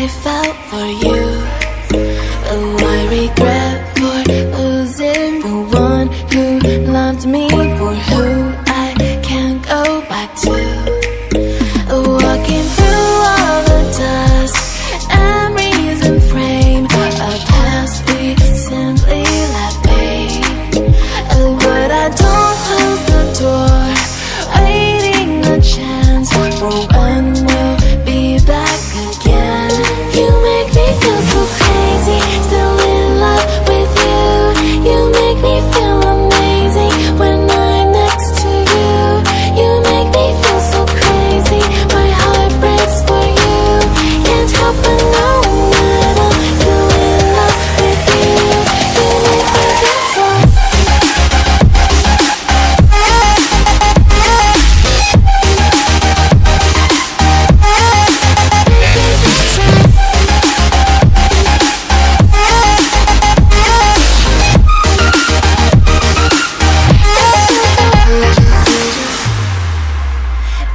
I felt for you. Oh, I regret for losing the one who loved me, for who I can't go back to. Walking through all the dust, memories and frame, a past we simply let fade. Oh, but I don't close the door, waiting a chance for when we'll be back again. You make me feel so crazy, still in love with you. You make me feel amazing when I'm next to you. You make me feel so crazy, my heart breaks for you. Can't help but know that I'm still in love with you. You make me feel so.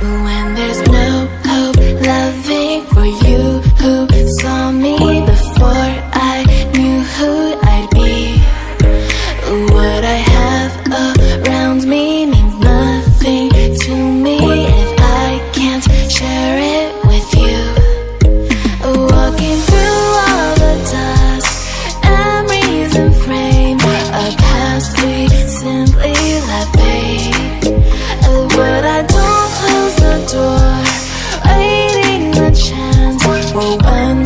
When there's no hope, loving for you who saw me before I knew who I'd be. What I have around me means nothing to me if I can't share it with you. Walking through all the dust, memories and frame, a past we simply let fade. But I don't close the door, waiting a chance for when